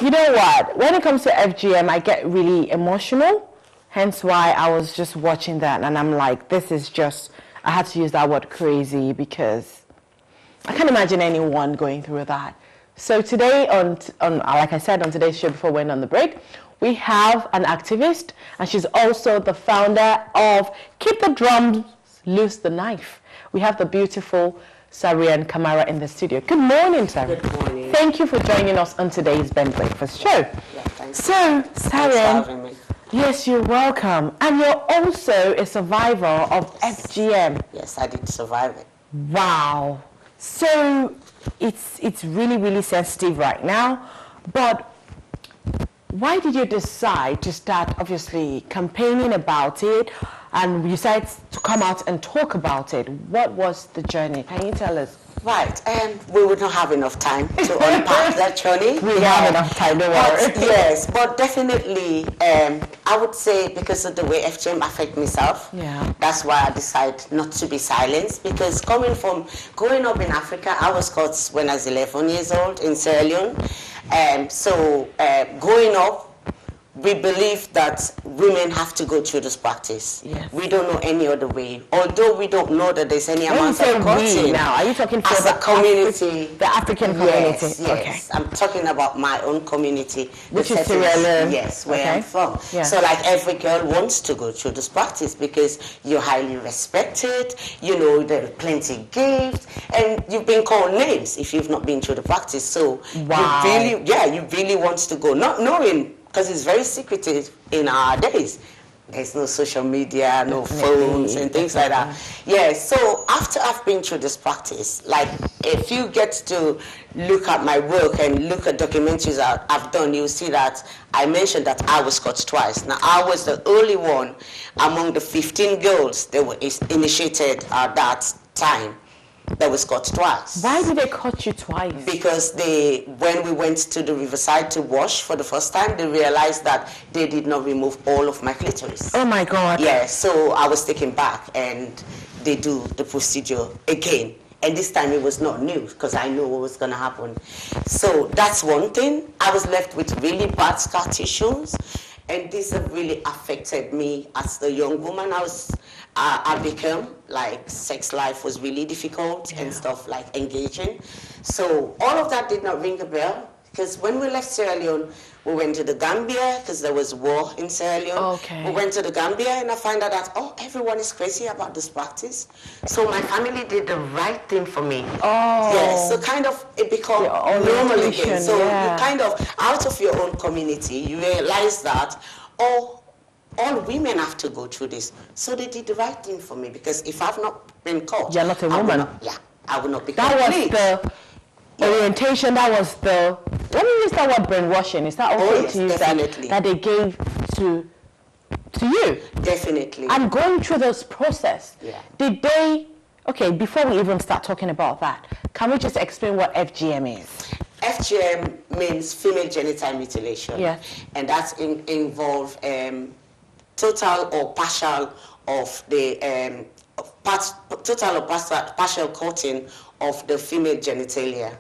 You know what? When it comes to FGM, I get really emotional. Hence why I was just watching that and I'm like, this is just, I had to use that word crazy because I can't imagine anyone going through that. So today on like I said on today's show before we went on the break, we have an activist and she's also the founder of Keep the Drums, Loose the Knife. We have the beautiful Sarian Kamara in the studio. Good morning, Sarian. Good morning. Thank you for joining us on today's Ben Breakfast show. Yeah, thanks. So, Thanks for Sarian, having me. yes, you're welcome. And you're also a survivor of FGM. Yes, I did survive it. Wow. So it's really, really sensitive right now. But why did you decide to start, obviously, campaigning about it and you decided to come out and talk about it? What was the journey? Can you tell us? Right, and we would not have enough time to unpack that journey. We have enough time, don't worry. Yes, but definitely, I would say because of the way FGM affect myself, that's why I decided not to be silenced. Because growing up in Africa, I was caught when I was 11 years old in Sierra Leone. So growing up, we believe that women have to go through this practice. Yes. We don't know any other way. Although we don't know that there's any amount of cutting. Now, are you talking for as a community? The African community? Yes, yes. Okay. I'm talking about my own community. Which is Sierra Leone? Yes, where I'm from. Yeah. So like every girl wants to go through this practice because you're highly respected, you know, there are plenty of gifts, and you've been called names if you've not been through the practice. So wow. you really want to go, not knowing, because it's very secretive in our days. There's no social media, no phones and things like that. Yeah, so after I've been through this practice, like if you get to look at my work and look at documentaries I've done, you'll see that I mentioned that I was caught twice. Now, I was the only one among the 15 girls that were initiated at that time that was caught twice. Why did they cut you twice? Because when we went to the riverside to wash for the first time, they realized that they did not remove all of my clitoris. Oh my God. Yeah, so I was taken back and they do the procedure again. And this time it was not new because I knew what was going to happen. So that's one thing. I was left with really bad scar tissues. And this have really affected me as a young woman. I became, like, sex life was really difficult and stuff, like engaging. So all of that did not ring a bell because when we left Sierra Leone, we went to the Gambia because there was war in Sierra Leone. Okay. We went to the Gambia and I found out that, everyone is crazy about this practice. So my family did the right thing for me. Oh. Yeah, so kind of it became normal again. So you kind of, out of your own community, you realize that, all women have to go through this. So they did the right thing for me because if I've not been caught, you're not a woman. I would not be complete. That was the orientation, that was the, let me use that word brainwashing. Is that okay to use that they gave to you? Definitely. And going through this process, did they, okay, before we even start talking about that, can we just explain what FGM is? FGM means female genital mutilation. Yeah. And that's involve total or partial of the partial cutting of the female genitalia.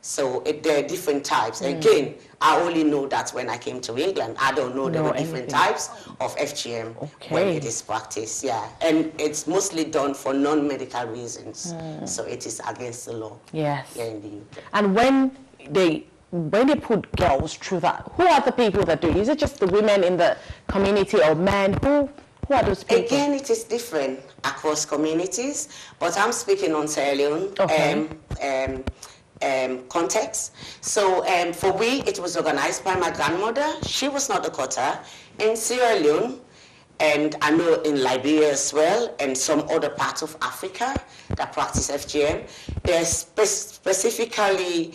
So there are different types. Again, I only know that when I came to England. I don't know there were different types of FGM when it is practiced. Yeah, and it's mostly done for non-medical reasons. So it is against the law. Yes. Here in the UK. And when they put girls through that, who are the people that do it? Is it just the women in the community or men? Who are those people? Again, it is different across communities, but I'm speaking on Sierra Leone context. So for we, it was organized by my grandmother. She was not a cutter. In Sierra Leone, and I know in Liberia as well, and some other parts of Africa that practice FGM, there's specifically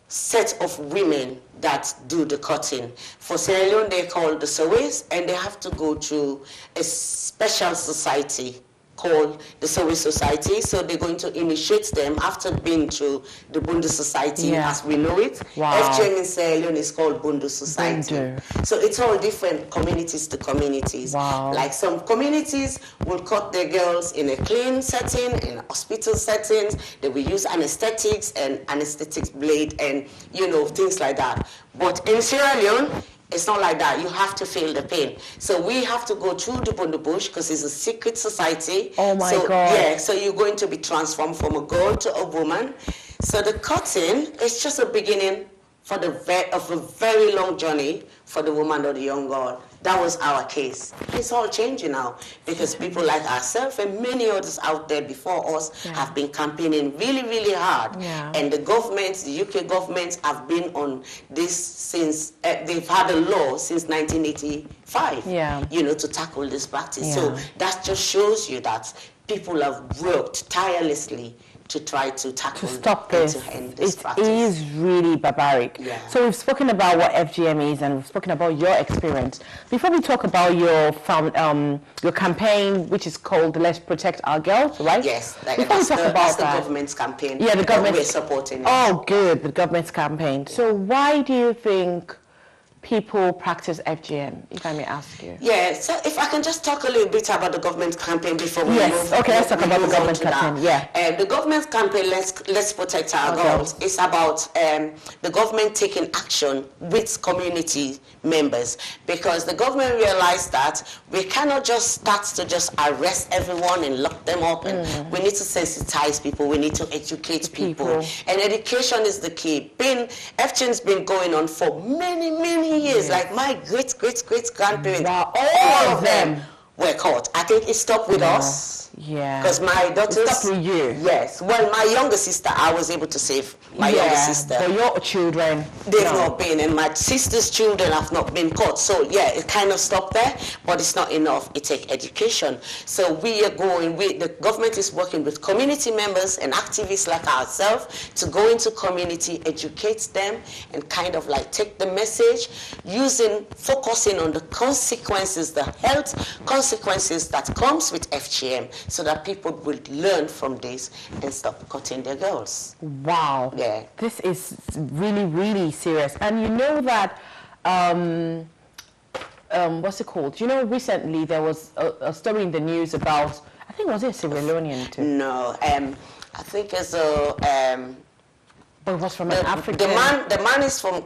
set of women that do the cutting. For Sierra Leone, they're called the Sowes, and they have to go through a special society called the Sowe Society. So they're going to initiate them after being through the Bundu Society as we know it. Wow. FGM in Sierra Leone is called Bundu Society. Bundu. So it's all different communities to communities. Wow. Like some communities will cut their girls in a clean setting, in hospital settings. They will use anesthetics and anesthetics blade and, you know, things like that. But in Sierra Leone, it's not like that. You have to feel the pain. So we have to go through the Bundu Bush because it's a secret society. Oh my God. Yeah, so you're going to be transformed from a girl to a woman. So the cutting is just a beginning for of a very long journey for the woman or the young girl. That was our case. It's all changing now because people like ourselves and many others out there before us have been campaigning really, really hard. Yeah. And the governments, the UK governments have been on this since, they've had a law since 1985, you know, to tackle this practice. So that just shows you that people have worked tirelessly to try to tackle, to stop this. To end this It practice. is really barbaric. Yeah. So we've spoken about what FGM is, and we've spoken about your experience. Before we talk about your campaign, which is called "Let's Protect Our Girls," right? Yes, Before we talk about that's that, the government's campaign. Yeah, the government. We're supporting it. Oh, good, the government's campaign. So why do you think people practice FGM, if I may ask you? Yeah, so if I can just talk a little bit about the government campaign before we move. Okay, let's talk about the government campaign. The government campaign, Let's Protect Our Girls, is about the government taking action with community members, because the government realized that we cannot just start to just arrest everyone and lock them up, and we need to sensitize people, we need to educate people. And education is the key. FGM's been going on for many years, like my great-great-great-grandparents, all of them were caught. I think it stopped with us. Yeah. Because my daughters... It stopped with you. Yes. Well, my younger sister, I was able to save my younger sister. But your children... They've not been, and my sister's children have not been caught. So, yeah, it kind of stopped there, but it's not enough. It takes education. So we are going... the government is working with community members and activists like ourselves to go into community, educate them, and kind of like take the message, focusing on the consequences, the health consequences that comes with FGM, so that people will learn from this and stop cutting their girls. Wow. Yeah. This is really, really serious. And you know that, what's it called? You know, recently there was a story in the news about, I think, was it Sierra Leonean too? No, I think it's a... but it was from an African... The man is from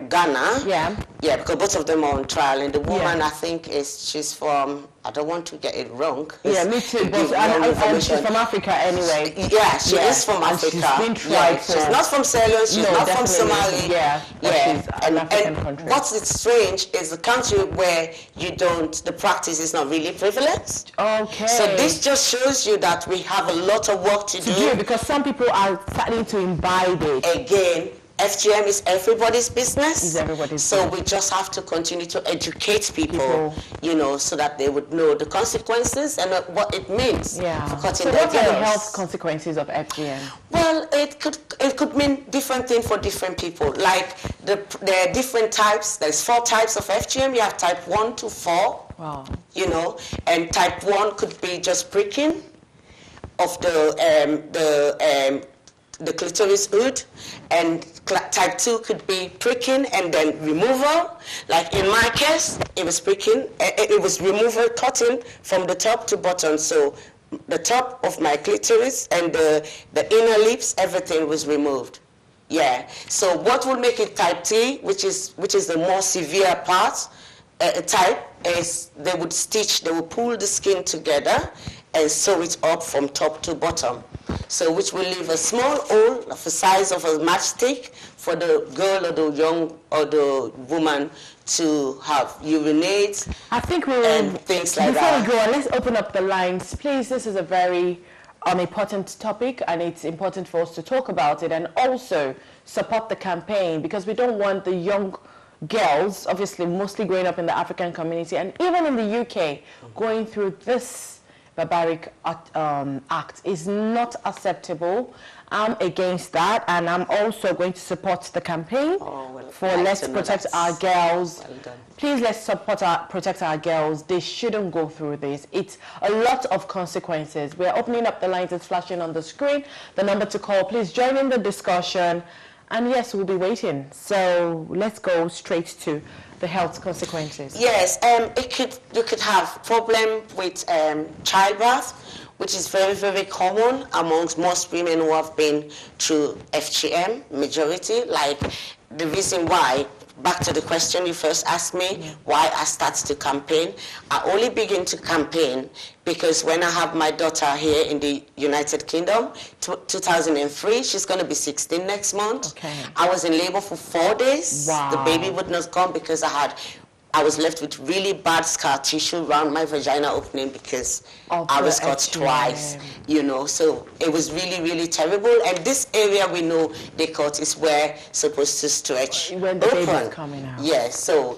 Ghana. Yeah. Yeah, because both of them are on trial, and the woman, I think, she's from... I don't want to get it wrong. Yeah, me too. But she's from Africa anyway. Yeah, she is from Africa. She's been tried for... She's not from Sierra Leone. She's not from Somalia. Yeah. She's an African country. What's strange is the country where the practice is not really privileged. Okay. So this just shows you that we have a lot of work to do. Because some people are starting to imbibe it. Again, FGM is everybody's business. It's everybody's business. We just have to continue to educate people, you know, so that they would know the consequences and what it means for cutting their girls. So what are the health consequences of FGM? Well, it could mean different things for different people. Like there are different types. There's 4 types of FGM. You have type 1 to 4. Wow. You know, and type 1 could be just pricking of the clitoris hood, and type 2 could be pricking and then removal. Like in my case, it was pricking, it was removal, cutting from the top to bottom. So the top of my clitoris and the inner lips, everything was removed. Yeah. So what will make it type 3, which is the more severe part, type, is they would pull the skin together and sew it up from top to bottom. So which will leave a small hole of the size of a matchstick for the girl or the young or the woman to have urinate. I think and things like that. Before we go on, let's open up the lines. Please, this is a very important topic, and it's important for us to talk about it and also support the campaign, because we don't want the young girls, obviously mostly growing up in the African community and even in the UK, going through this barbaric act is not acceptable. I'm against that, and I'm also going to support the campaign for Let's Protect Our Girls. Well done. Please, let's protect our girls. They shouldn't go through this. It's a lot of consequences. We're opening up the lines. It's flashing on the screen. The number to call. Please join in the discussion. And yes, we'll be waiting. So let's go straight to the health consequences. Yes, you could have problem with childbirth, which is very, very common amongst most women who have been through FGM, majority. Like the reason why, back to the question you first asked me, why I started to campaign. I only begin to campaign because when I have my daughter here in the United Kingdom, 2003, she's going to be 16 next month. Okay. I was in labor for 4 days. Wow. The baby would not come because I was left with really bad scar tissue around my vagina opening because I was cut twice, you know. So it was really, really terrible. And this area we know they cut is where supposed to stretch when the open. baby's coming out. So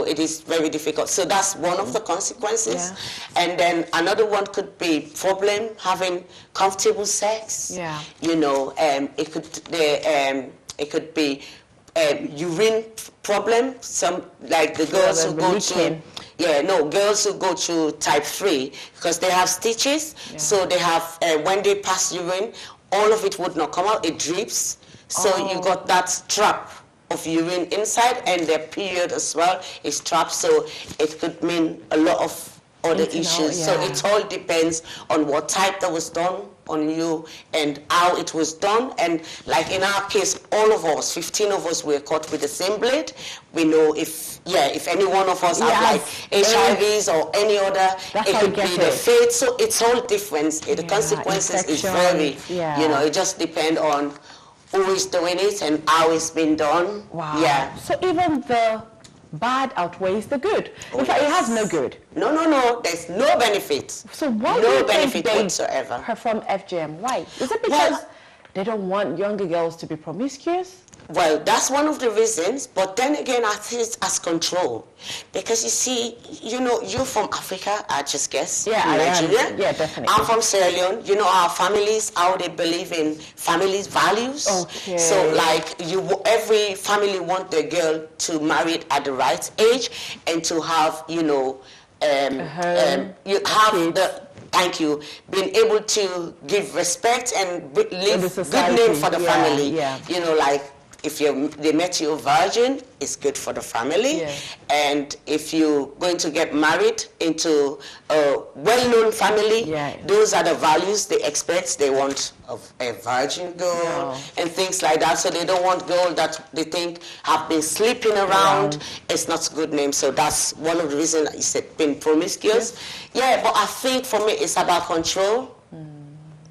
it is very difficult. So that's one of the consequences. Yeah. And then another one could be problem having comfortable sex. Yeah. You know, it could be urine problem. Some like the girls who go to girls who go to type 3 because they have stitches. Yeah. So they have when they pass urine, all of it would not come out. It drips. So you got that trap of urine inside, and their period as well is trapped. So it could mean a lot of other issues. Yeah. So it all depends on what type that was done on you and how it was done. And like in our case, all of us, 15 of us were caught with the same blade. We know if any one of us have like HIVs or any other, it could be the fate. So it's all different. The consequences is very, it just depends on who is doing it and how it's been done. Wow. Yeah. So even the bad outweighs the good. In fact, it has no good. No. There's no benefit. So why no do you benefit think they whatsoever perform FGM? Why? Is it because they don't want younger girls to be promiscuous? Well, that's one of the reasons, but then again, I think it's as control. Because you see, you're from Africa, I just guess. Yeah, Nigeria. Yeah, definitely. I'm from Sierra Leone. You know our families, how they believe in families' values. Okay. So, like, every family want their girl to marry at the right age and to have, you have the... Thank you. Being able to give respect and leave good name for the family. Yeah. You know, like if they met you a virgin, it's good for the family. Yeah. And if you're going to get married into a well-known family, those are the values they expect. They want a virgin girl and things like that. So they don't want girls that they think have been sleeping around. It's not a good name. So that's one of the reasons I said being promiscuous. Yeah, but I think for me it's about control.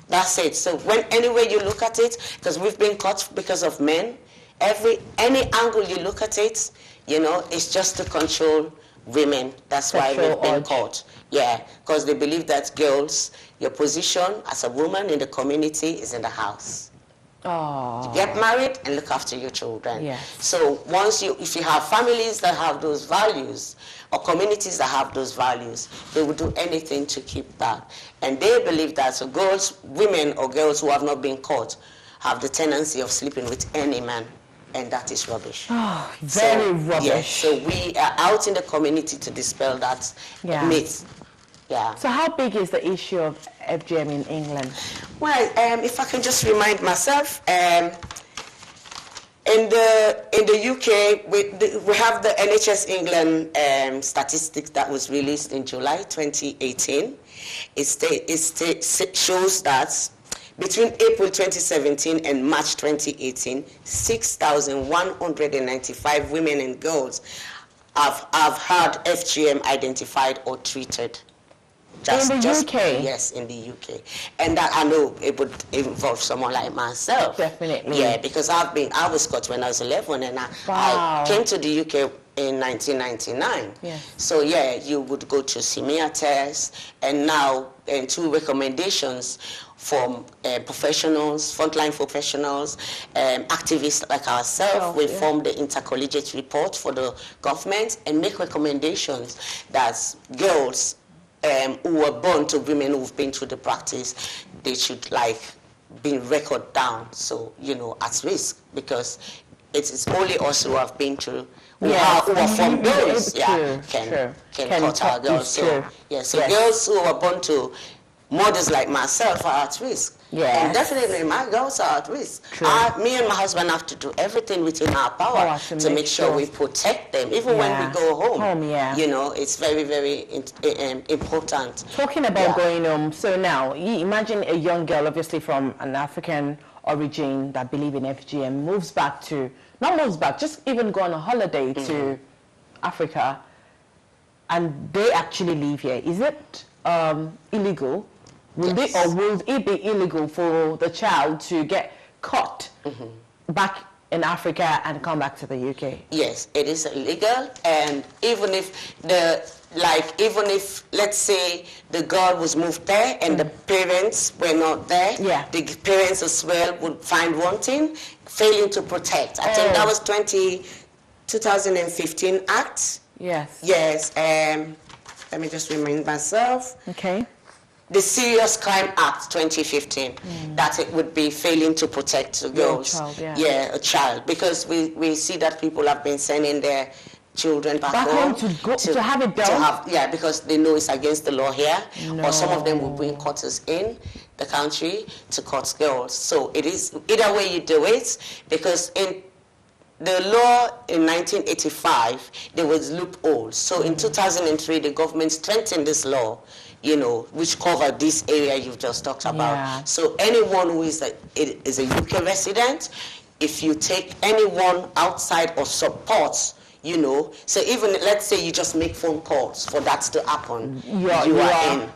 That's it. So anyway you look at it, because we've been caught because of men, any angle you look at it, it's just to control women. That's why we've been caught. Yeah, because they believe that girls, your position as a woman in the community is in the house. Oh. You get married and look after your children. Yes. So if you have families that have those values or communities that have those values, they will do anything to keep that. And they believe that women or girls who have not been caught have the tendency of sleeping with any man. And that is rubbish. Oh, very rubbish. Yes, so we are out in the community to dispel that myth. Yeah. So how big is the issue of FGM in England? Well, if I can just remind myself, in the UK, we have the NHS England statistics that was released in July 2018. It shows that between April 2017 and March 2018, 6,195 women and girls have had FGM identified or treated. In the UK? Yes, in the UK. And that I know it would involve someone like myself. Definitely. Yeah, because I was caught when I was 11 and I came to the UK in 1999. Yes. So you would go to smear tests and now 2 recommendations from professionals, frontline professionals, activists like ourselves. We form the intercollegiate report for the government and make recommendations that girls who were born to women who've been through the practice, they should like be recorded down. So, you know, at risk, because it is only us who have been through, who are from girls, can cut our girls. So, so girls who are born to mothers like myself are at risk. And definitely my girls are at risk. Me and my husband have to do everything within our power to make sure we protect them, even when we go home. You know, it's very, very important. Talking about going home, so now, you imagine a young girl, obviously from an African origin that believe in FGM, moves back to, not moves back, just even go on a holiday to Africa, and they actually live here. Is it illegal? Will it be illegal for the child to get caught back in Africa and come back to the UK? Yes, it is illegal, and even if let's say the girl was moved there and the parents were not there, the parents as well would find wanting, failing to protect. I think that was 2015 Act. Yes. Let me just remind myself. Okay. The Serious Crime Act 2015, that it would be failing to protect the girls. A child, because we see that people have been sending their children back home to have it done. Because they know it's against the law here, or some of them will bring cutters in the country to cut girls. So it is either way you do it, because in the law in 1985 there was loopholes. So in 2003 the government strengthened this law, you know, which covered this area you've just talked about. So anyone who is a UK resident, if you take anyone outside or supports, you know, so even let's say you just make phone calls for that to happen, you are in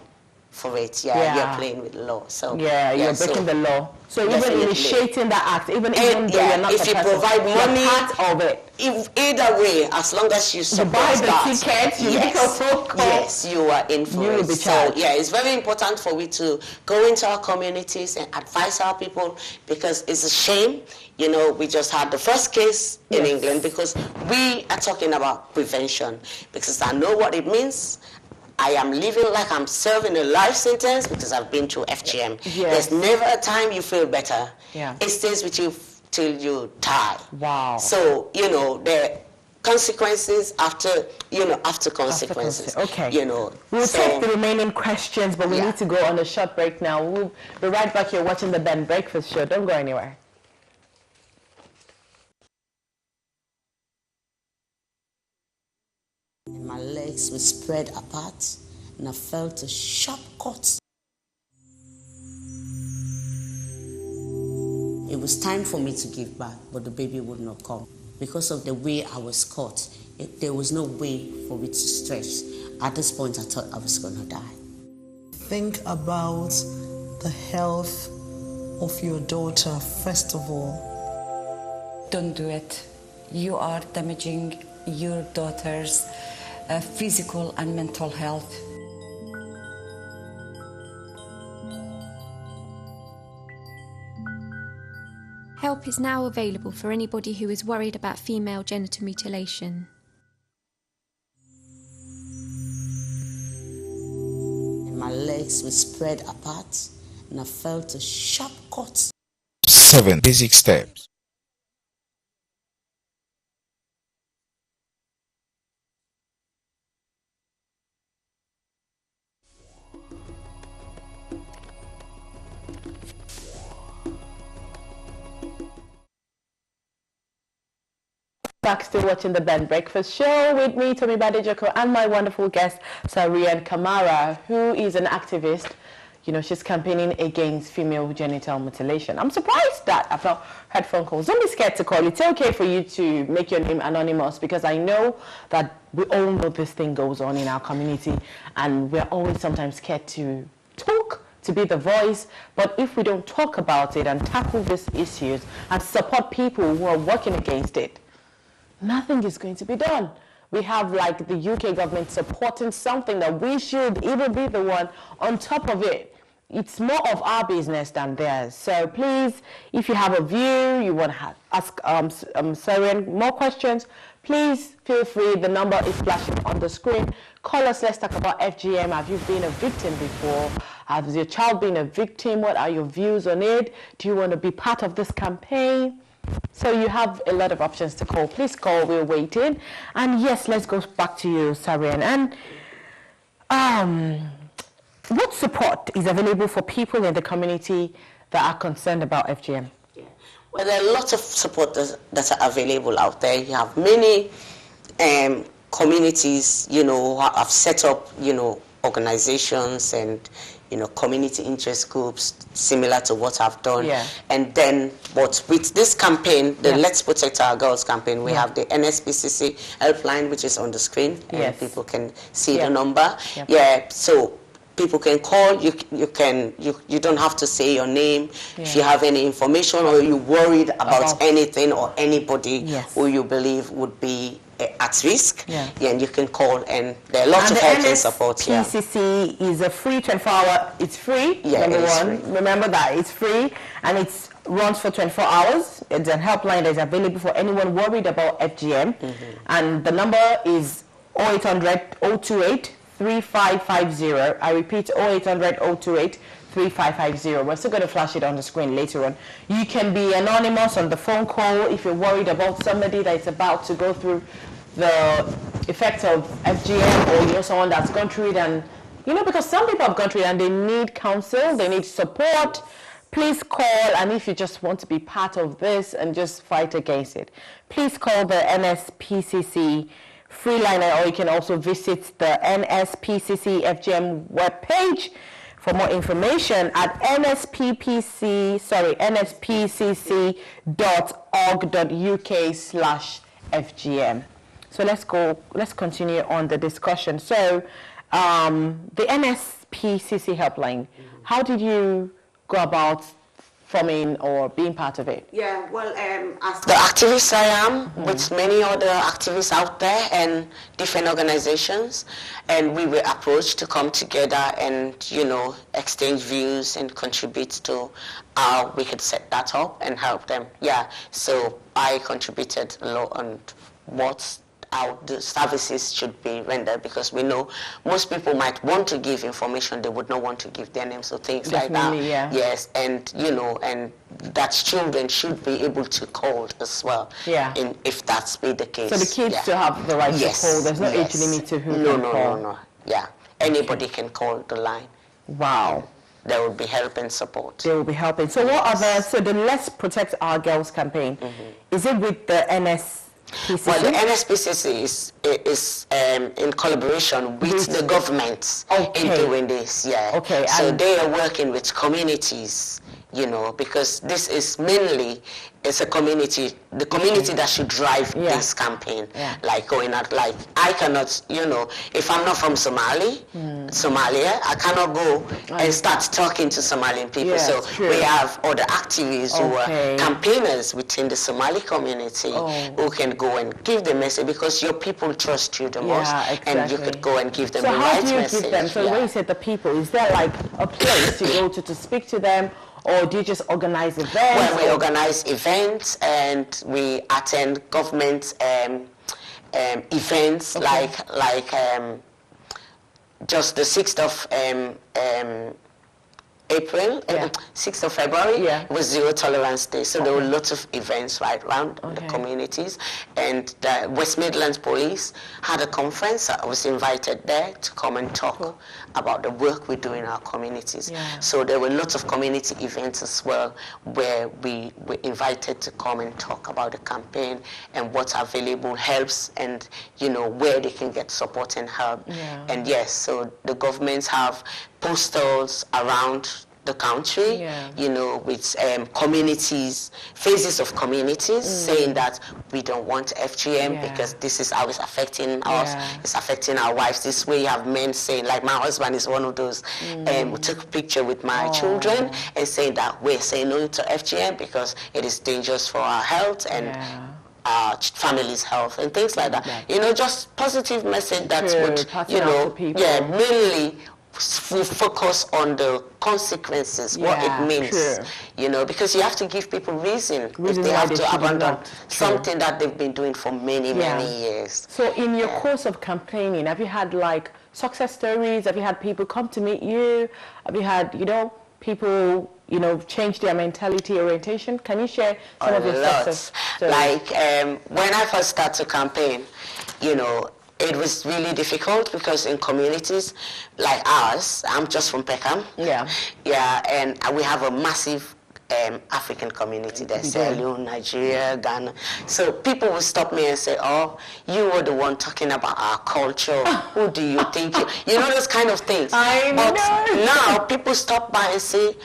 for it. You're playing with the law. So you're breaking the law. So even initiating that act, even though you're not if you provide money, part of it. Either way, as long as you support buy the ticket, you make a phone call. Yes, you are in for it. So it's very important for we to go into our communities and advise our people, because it's a shame. You know, we just had the first case in England, because we are talking about prevention, because I know what it means. I am living like I'm serving a life sentence because I've been through FGM. There's never a time you feel better. It stays with you till you die. Wow. So, you know, the consequences after consequences. Okay. You know. We'll take the remaining questions, but we need to go on a short break now. We'll be right back here watching the Ben Breakfast Show. Don't go anywhere. My legs were spread apart, and I felt a sharp cut. It was time for me to give back, but the baby would not come. Because of the way I was cut, there was no way for it to stretch. At this point, I thought I was going to die. Think about the health of your daughter, first of all. Don't do it. You are damaging your daughter's physical and mental health. Help is now available for anybody who is worried about female genital mutilation. My legs were spread apart, and I felt a sharp cut. 7 basic steps. Back still watching the Ben Breakfast Show with me, Tomi Badejoko, and my wonderful guest, Sarian Kamara, who is an activist. You know, she's campaigning against female genital mutilation. I'm surprised that I've not heard phone calls. Don't be scared to call. It's okay for you to make your name anonymous, because I know that we all know this thing goes on in our community, and we're always sometimes scared to talk, to be the voice. But if we don't talk about it and tackle these issues and support people who are working against it, nothing is going to be done. We have like the UK government supporting something that we should even be the one on top of it. It's more of our business than theirs. So please, if you have a view, you want to ask Sarian more questions, please feel free. The number is flashing on the screen. Call us, let's talk about FGM. Have you been a victim before? Has your child been a victim? What are your views on it? Do you want to be part of this campaign? So you have a lot of options to call. Please call, we're waiting. And yes, let's go back to you, Sarian. And what support is available for people in the community that are concerned about FGM? Yeah. Well, there are lots of support that are available out there. You have many communities, you know, who have set up, you know, organizations and, you know, community interest groups similar to what I've done. Yeah. And then, but with this campaign, the Yeah. Let's Protect Our Girls campaign, we have the NSPCC helpline, which is on the screen, and Yes. people can see Yeah. the number. Yeah. Yeah, so people can call. You don't have to say your name. If you have any information or you're worried about anything or anybody Yes. who you believe would be at risk, Yeah. and you can call, and there are lots of help and support here. PCC is a free 24-hour. It's free. Yeah, number it is one. free. Remember that it's free and it runs for 24 hours. It's a helpline that is available for anyone worried about FGM, and the number is 0800 028 3550. I repeat, 0800 028 3550. We're still going to flash it on the screen later on. You can be anonymous on the phone call if you're worried about somebody that is about to go through the effects of FGM, or you know someone that's gone through it, and you know, because some people have gone through it and they need counsel, they need support. Please call, and if you just want to be part of this and just fight against it, please call the NSPCC free line, or you can also visit the NSPCC FGM webpage for more information at nspcc.org.uk/FGM. So let's continue on the discussion. So the NSPCC helpline, how did you go about forming or being part of it? Yeah, well, as the activist I am, with many other activists out there and different organizations, and we were approached to come together and, you know, exchange views and contribute to how we could set that up and help them. Yeah, so I contributed a lot on how the services should be rendered, because we know most people might want to give information, they would not want to give their names, so things like that. Yeah. Yes, and you know, and that children should be able to call as well. Yeah. If that's be the case. So the kids still have the right to call. There's no age limit to who can call. No. Yeah, anybody can call the line. Wow. There will be help and support. They will be helping. So what other? So the Let's Protect Our Girls campaign, is it with the NSPCC? Well, the NSPCC is in collaboration with the government in doing this. Yeah. Okay. So they are working with communities, you know, because this is mainly it's a community, the community that should drive this campaign. Yeah. Like going out, like I cannot, you know, if I'm not from Somalia, I cannot go and start talking to Somalian people. Yeah, so true. we have other activists who are campaigners within the Somali community who can go and give the message, because your people trust you the most, and you could go and give them the right message. So how do you give them? So when you said the people, is there like a place to go to speak to them? Or do you just organize events? Well, we organize events and we attend government events, like just the 6th of April, 6th of February was Zero Tolerance Day. So there were lots of events right around the communities. And the West Midlands Police had a conference. I was invited there to come and talk about the work we do in our communities. Yeah. So there were lots of community events as well, where we were invited to come and talk about the campaign and what's available helps, and you know where they can get support and help. Yeah. And yes, so the governments have postals around the country, you know, with communities, phases of communities, saying that we don't want FGM because this is how it's affecting us, it's affecting our wives. This way you have men saying, like my husband is one of those, we took a picture with my children and saying that we're saying no to FGM because it is dangerous for our health and our family's health and things like that. You know, just positive message that would, you know, mainly focus on the consequences, what it means, you know, because you have to give people reason if they have to abandon something that they've been doing for many years. So in your course of campaigning, have you had like success stories? Have you had people come to meet you? Have you had, people, change their mentality, orientation? Can you share some of your success stories? Like when I first started to campaign, it was really difficult because in communities like ours, I'm just from Peckham. Yeah. Yeah, and we have a massive African community there, Sierra Leone, Nigeria, Ghana. So people will stop me and say, oh, you were the one talking about our culture. Who do you think you know, those kind of things. I but know. now people stop by and say,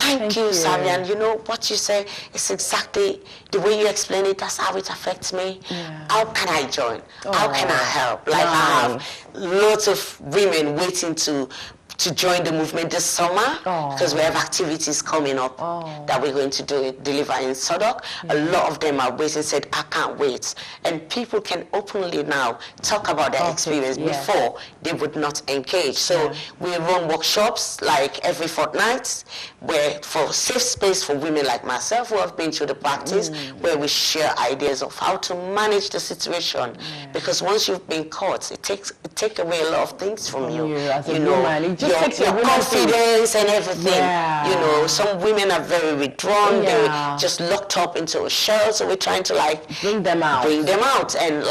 Thank you, Savian. You know, what you say is exactly the way you explain it. That's how it affects me. Yeah. How can I join? How can I help? Like, I have lots of women waiting to join the movement this summer because we have activities coming up that we're going to deliver in Sodok. A lot of them are waiting, said, I can't wait. And people can openly now talk about their experience. Before they would not engage. So we run workshops like every fortnight where for safe space for women like myself who have been through the practice, where we share ideas of how to manage the situation. Because once you've been caught, it takes away a lot of things from you. As a woman, it just takes your confidence and everything. Yeah. You know, some women are very withdrawn. They're just locked up into a shell. So we're trying to bring them out. And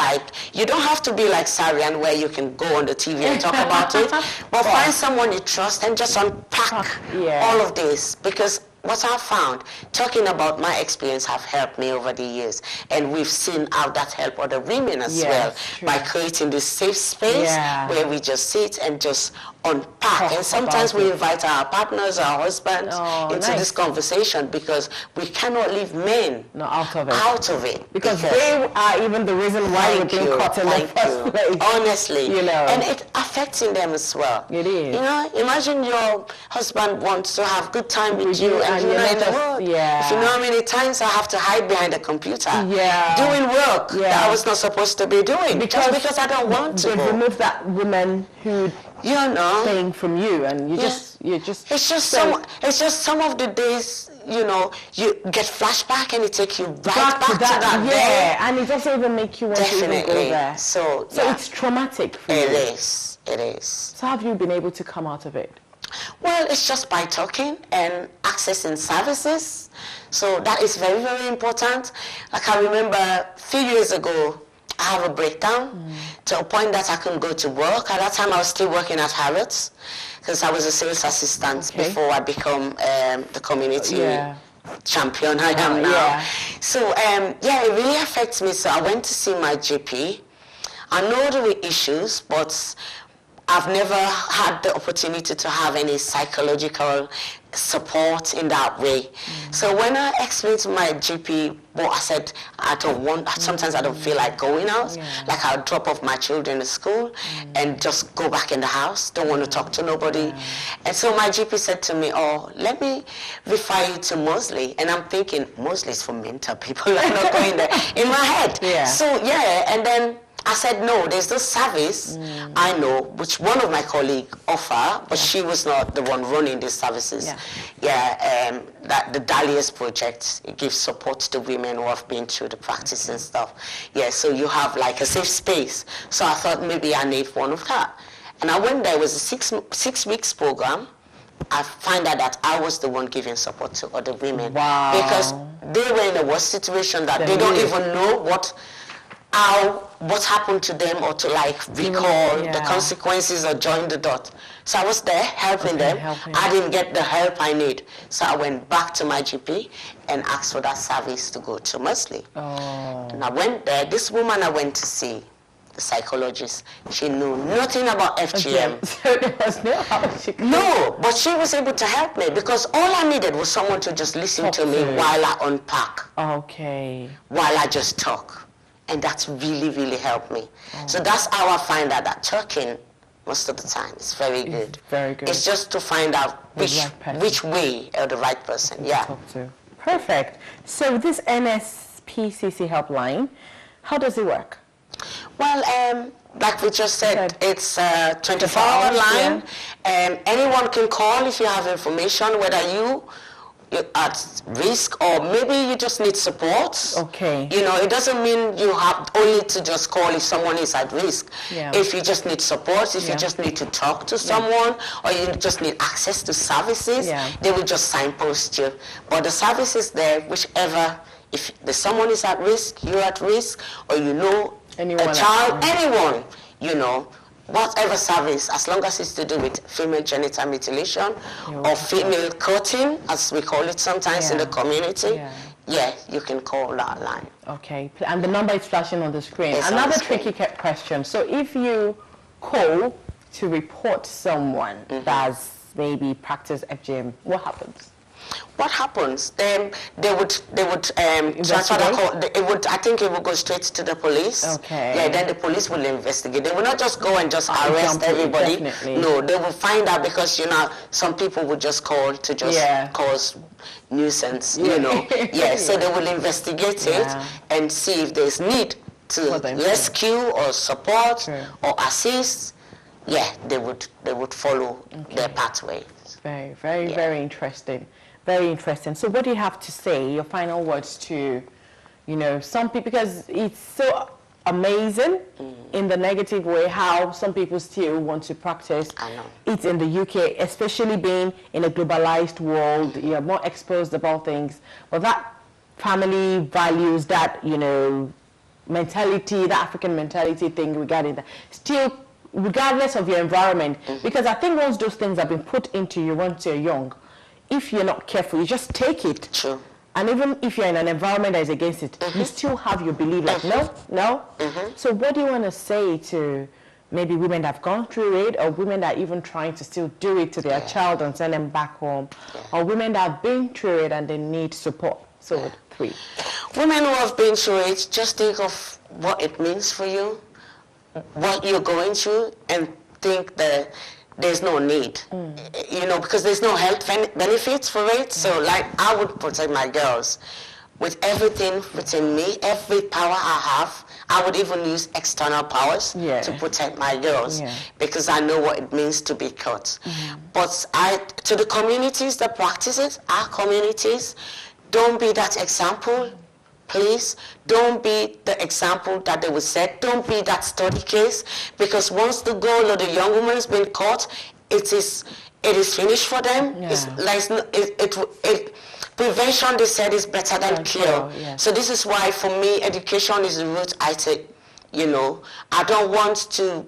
you don't have to be like Sarian where you can go on the TV and talk about it. But find someone you trust and just unpack all of this. Because what I've found, talking about my experience have helped me over the years. And we've seen how that helped other women as well by creating this safe space where we just sit and just unpack. And sometimes we invite our partners, our husbands into this conversation because we cannot leave men out of it. Because they are even the reason why we're being caught in the first place. Honestly. And it's affecting them as well. It is. You know, imagine your husband wants to have good time with you and you're not in the world. If you know how many times I have to hide behind a computer doing work that I was not supposed to be doing because I don't want to. They've removed that womanhood thing from you, and you just it's just some of the days, you know, you get flashback and it takes you back to that day. And it doesn't even make you want to even go there. So it's traumatic for you. It is. So how have you been able to come out of it? Well, it's just by talking and accessing services. So that is very, very important. Like I remember a few years ago, I have a breakdown to a point that I couldn't go to work. At that time, I was still working at Harrods because I was a sales assistant before I become the community champion I am now. So, it really affects me. So I went to see my GP. I know there were issues, but I've never had the opportunity to have any psychological support in that way. So when I explained to my GP, I said, sometimes I don't feel like going out. Like I'll drop off my children at school and just go back in the house, don't want to talk to nobody. And so my GP said to me, let me refer you to Mosley. And I'm thinking, Mosley's for mental people. I'm not going there in my head. So and then I said, no, there's this service I know, which one of my colleagues offer, but she was not the one running these services. That the Dahlias Project, it gives support to women who have been through the practice and stuff. So you have like a safe space. So I thought maybe I need one of that. And I went there. It was a six weeks program. I find out that I was the one giving support to other women. Because they were in a worse situation that they don't even know what happened to them or to recall the consequences or join the dot. So I was there helping them. I didn't get the help I need. So I went back to my GP and asked for that service to go to Mosley. And I went there. This woman I went to see, the psychologist, she knew nothing about FGM. So there was no how she could. No, but she was able to help me because all I needed was someone to just listen to me while I unpack. While I just talk. And that's really, really helped me. So that's how I find out that talking, most of the time, is very good. Very good. It's just to find out which way or the right person. Talk to. Perfect. So this NSPCC helpline, how does it work? Well, like we just said, it's a 24-hour line. Anyone can call if you have information, whether you you're at risk, or maybe you just need support. Okay. You know, it doesn't mean you have only to just call if someone is at risk. Yeah. If you just need support, if Yeah. you just need to talk to someone, or you just need access to services, Yeah. they will just signpost you. But the service is there, whichever, if someone is at risk, you're at risk, or you know Anyone a child, anyone, you know, whatever service, as long as it's to do with female genital mutilation or female cutting, as we call it sometimes in the community, you can call that line. Okay, and the number is flashing on the screen. It's on Another the screen. tricky question. So if you call to report someone that's maybe practice FGM, what happens? What happens? They would transfer the call. It would. I think it would go straight to the police. Okay. Yeah. Then the police will investigate. They will not just go and just arrest jump in, everybody. definitely. No, they will find out, because you know some people would just call to just cause nuisance. You know. Yeah. So they will investigate it and see if there's need to rescue or support or assist. Yeah, they would follow their pathway. Very, very, very interesting. Very interesting. So what do you have to say, your final words to, you know, some people, because it's so amazing in the negative way how some people still want to practice it in the UK, especially being in a globalized world. You're more exposed about things. But that family values, that, you know, mentality, that African mentality thing regarding that, still, regardless of your environment, because I think once those things have been put into you once you're young, if you're not careful, you just take it. True. And even if you're in an environment that is against it, you still have your belief, like, no. So what do you want to say to maybe women that have gone through it, or women that are even trying to still do it to their child and send them back home, or women that have been through it and they need support? So 3. Women who have been through it, just think of what it means for you, what you're going through, and think that there's no need, you know, because there's no health benefits for it. So, like, I would protect my girls with everything within me, every power I have. I would even use external powers to protect my girls, because I know what it means to be cut. But to the communities that practice it, our communities, don't be that example. Please, don't be the example that they would set. Don't be that study case, because once the girl or the young woman has been caught, it is finished for them. It's like prevention, they said, is better than cure. So this is why, for me, education is the root I take. You know, I don't want to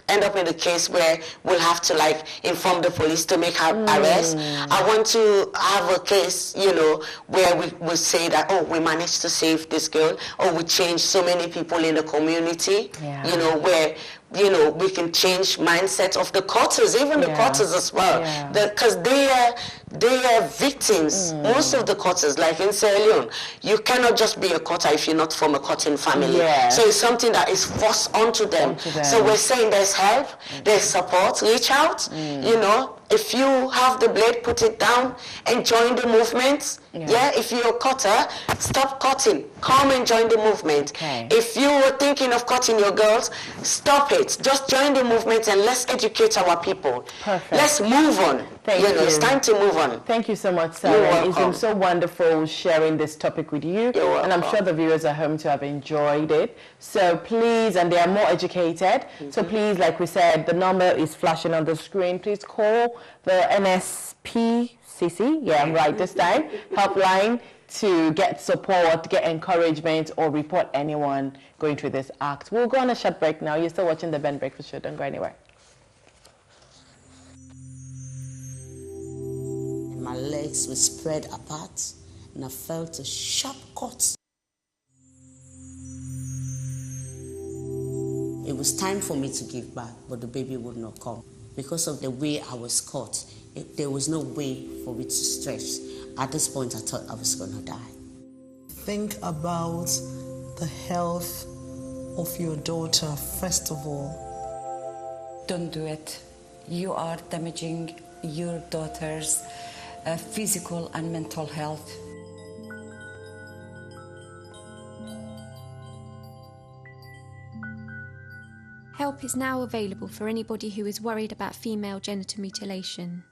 end up in a case where we'll have to, like, inform the police to make our arrest. I want to have a case, you know, where we will say that, oh, we managed to save this girl, or we changed so many people in the community, you know, where, you know, we can change mindset of the cutters, even the cutters as well, because they are victims. Most of the cutters, like in Sierra Leone, you cannot just be a cutter if you're not from a cutting family. So it's something that is forced onto them. So we're saying there's help, there's support, reach out, you know. If you have the blade, put it down and join the movement. If you're a cutter, stop cutting. Come and join the movement. If you were thinking of cutting your girls, stop it. Just join the movement and let's educate our people. Let's move on. Thank you. It's time to move on. Thank you so much, Sarah. It's been so wonderful sharing this topic with you. And I'm sure the viewers at home too have enjoyed it. So please, and they are more educated. So please, like we said, the number is flashing on the screen. Please call the NSPCC, I'm right this time, helpline, to get support, get encouragement, or report anyone going through this act. We'll go on a short break now. You're still watching the Ben Breakfast Show. Don't go anywhere. My legs were spread apart, and I felt a sharp cut. It was time for me to give back, but the baby would not come. Because of the way I was caught, there was no way for me to stretch. At this point, I thought I was going to die. Think about the health of your daughter, first of all. Don't do it. You are damaging your daughter's physical and mental health. Help is now available for anybody who is worried about female genital mutilation.